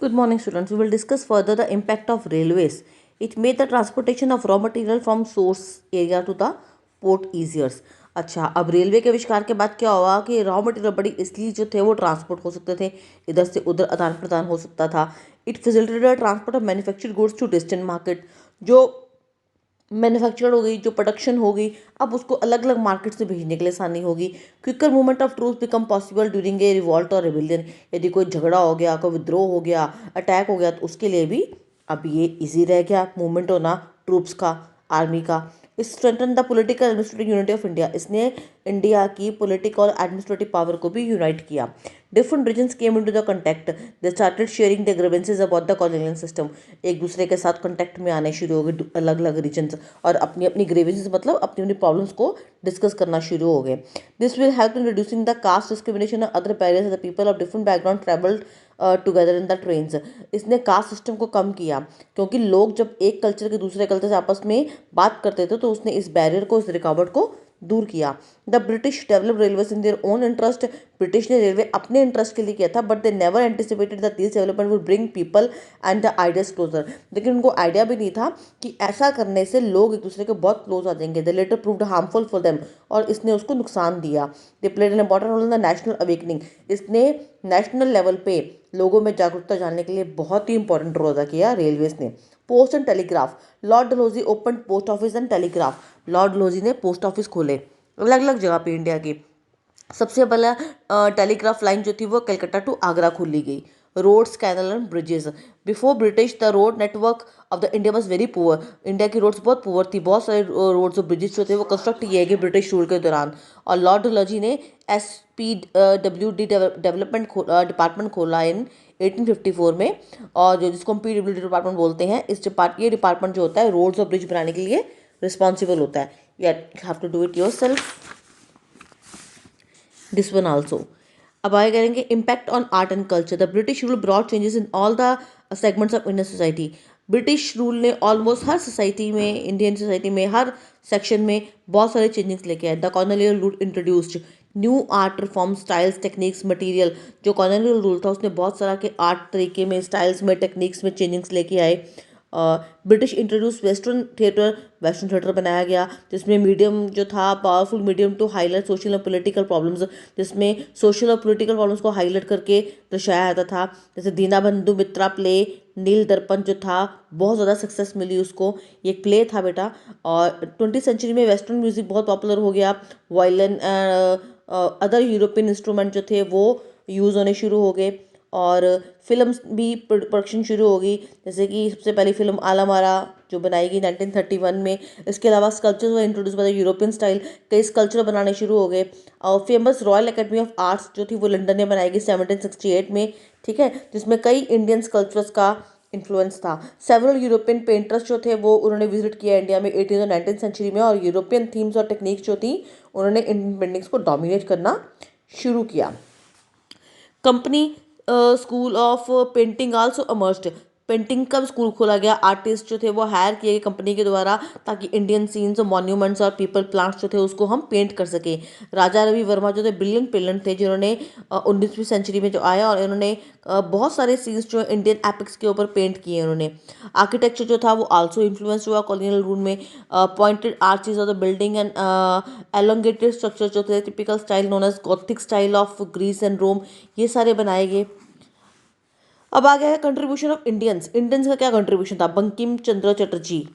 Good morning, students. We will discuss further the impact of railways. It made the transportation of raw material from source area to the port easier. अच्छा, अब railway के आविष्कार के बाद क्या हुआ कि रॉ मटेरियल बड़ी इसलिए जो थे वो ट्रांसपोर्ट हो सकते थे, इधर से उधर आदान प्रदान हो सकता था. It facilitated transport of manufactured goods to distant market. जो मैन्युफैक्चर हो गई, जो प्रोडक्शन होगी, अब उसको अलग अलग मार्केट से भेजने के लिए आसानी होगी. Quicker movement of truth become possible during a revolt और रिबिलियन. यदि कोई झगड़ा हो गया, कोई विद्रोह हो गया, अटैक हो गया, तो उसके लिए भी अब ये इजी रह गया मूवमेंट होना ट्रूप्स का, आर्मी का. Strengthen the political administrative unity of India. इसने इंडिया की पॉलिटिकल और एडमिनिस्ट्रेटिव पावर को भी यूनाइट किया. Different regions came into the contact. They started sharing the grievances about the colonial system. एक दूसरे के साथ कॉन्टैक्ट में आने शुरू हो गए अलग अलग रीजन्स, और अपनी अपनी ग्रीवेंसेज मतलब अपनी अपनी प्रॉब्लम्स को डिस्कस करना शुरू हो गए. This will help in reducing the caste discrimination और other barriers the people of different background travelled together in the trains. इसने कास्ट सिस्टम को कम किया, क्योंकि लोग जब एक कल्चर के दूसरे कल्चर से आपस में बात करते थे तो उसने इस बैरियर को, इस रुकावट को दूर किया. The British develop railways in their own interest. British ने रेलवे अपने इंटरेस्ट के लिए किया था, but they never anticipated that this development would bring people and the ideas closer. लेकिन उनको आइडिया भी नहीं था कि ऐसा करने से लोग एक दूसरे के बहुत क्लोज आ जाएंगे. They later proved harmful for them, और इसने उसको नुकसान दिया. They played an important role in the national awakening. इसने नेशनल लेवल पे लोगों में जागरूकता जानने के लिए बहुत ही इंपॉर्टेंट रोल अदा किया रेलवेज ने. Post and telegraph. Lord Dalhousie open post office and telegraph. Lord Dalhousie ने पोस्ट ऑफिस खोले अलग अलग जगह पे इंडिया की. सबसे पहला टेलीग्राफ लाइन जो थी वो कलकत्ता टू आगरा खोली गई. Roads, canal and bridges. Before British the road network of the India was very poor. India की रोड्स बहुत पुअर थी. बहुत सारे रोड्स और ब्रिजेस जो थे वो कंस्ट्रक्ट किए गए ब्रिटिश रूल के दौरान. और लॉर्ड डलहौजी ने SPWD डेवलपमेंट डिपार्टमेंट खोला इन 1854 में, और जो जिसको हम PWD डिपार्टमेंट बोलते हैं. ये डिपार्टमेंट जो होता है रोड्स और ब्रिज बनाने के लिए रिस्पॉन्सिबल होता है. You have to do it yourself. This one also. अब आगे करेंगे impact on art and culture. The British rule brought changes in all the segments of Indian society. British rule ने ऑलमोस्ट हर society में, Indian society में हर section में बहुत सारे changes लेके आए. The colonial rule introduced new art form, styles, techniques, material. जो colonial rule था उसने बहुत सारा के आर्ट तरीके में, स्टाइल्स में, टेक्निक्स में चेंजेस लेके आए. ब्रिटिश इंट्रोड्यूस वेस्टर्न थिएटर बनाया गया, जिसमें मीडियम जो था powerful medium to highlight social और पॉलिटिकल प्रॉब्लम्स, जिसमें सोशल और पॉलिटिकल प्रॉब्लम्स को हाईलाइट करके दर्शाया जाता था. जैसे दीनाबंधु मित्रा प्ले, नील दर्पण जो था बहुत ज़्यादा सक्सेस मिली उसको. ये एक प्ले था बेटा. और 20वीं सेंचुरी में वेस्टर्न म्यूज़िक बहुत पॉपुलर हो गया. वायलिन, अदर यूरोपियन इंस्ट्रूमेंट जो थे वो यूज़ होने शुरू हो गए. और फिल्म्स भी प्रोडक्शन शुरू हो गई, जैसे कि सबसे पहली फिल्म आलमारा जो बनाई गई 1931 में. इसके अलावा sculptures were introduce by the European style. कई स्कल्पचर बनाने शुरू हो गए. और famous royal academy of arts जो थी वो लंदन में बनाई गई 1768 में, ठीक है, जिसमें कई इंडियन स्कल्पचर्स का इन्फ्लुएंस था. सेवरल यूरोपियन पेंटर्स जो थे वो उन्होंने विजिट किया इंडिया में 18th और 19th सेंचुरी में, और यूरोपियन थीम्स और टेक्निक्स जो थी उन्होंने इंडियन पेंटिंग्स को डोमिनेट करना शुरू किया. Company school of painting also emerged. Painting का स्कूल खोला गया. आर्टिस्ट जो थे वो हायर किए गए कंपनी के द्वारा, ताकि इंडियन सीन्स और मॉन्यूमेंट्स और पीपल प्लांट्स जो थे उसको हम पेंट कर सके. राजा रवि वर्मा जो थे ब्रिलियंट पेंटर थे, जिन्होंने 19वीं सेंचुरी में जो आया, और इन्होंने बहुत सारे सीन्स जो इंडियन एपिक्स के ऊपर पेंट किए उन्होंने. आर्किटेक्चर जो था वो आल्सो इन्फ्लुएंस हुआ कॉलोनियल रूल में. Pointed arches of the building and elongated structure जो थे typical style known as Gothic style of Greece and Rome, ये सारे बनाए गए. अब आ गया है कंट्रीब्यूशन ऑफ इंडियंस. इंडियंस का क्या कंट्रीब्यूशन था. Bankim Chandra Chatterjee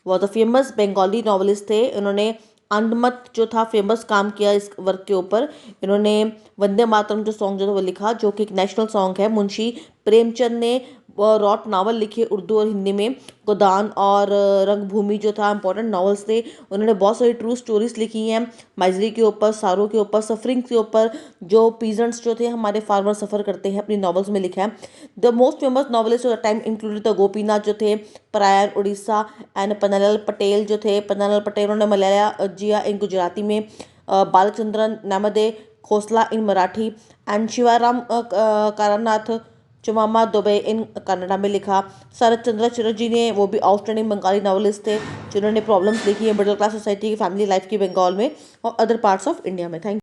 was the famous Bengali novelist थे. इन्होंने अंडमत जो था फेमस काम किया इस वर्क के ऊपर. इन्होंने वंदे मातरम जो सॉन्ग जो था वो लिखा, जो कि एक नेशनल सॉन्ग है. मुंशी प्रेमचंद ने रॉट नावल लिखे उर्दू और हिंदी में. गोदान और रंगभूमि जो था इंपॉर्टेंट नॉवेल्स थे. उन्होंने बहुत सारी ट्रू स्टोरीज लिखी हैं माइजरी के ऊपर, सारों के ऊपर, सफरिंग के ऊपर, जो पीजेंट्स जो थे हमारे फार्मर सफ़र करते हैं, अपनी नॉवेल्स में लिखा है. The most famous novelist of the time included the Gopinath जो थे परायण उड़ीसा, एंड पन्नालाल पटेल जो थे. पन्नालाल पटेल उन्होंने मलयाला जिया इन गुजराती में, बालचंद्रन नामदे खोसला इन मराठी, एंड शिवाराम कारानाथ चुमामा दुबे इन कन्नड़ा में लिखा. शरद चंद्र चटर्जी ने, वो भी आउटस्टैंडिंग बंगाली नॉवलिस्ट थे, जिन्होंने प्रॉब्लम्स देखी है मिडिल क्लास सोसाइटी की, फैमिली लाइफ की बंगाल में और अदर पार्ट्स ऑफ इंडिया में. थैंक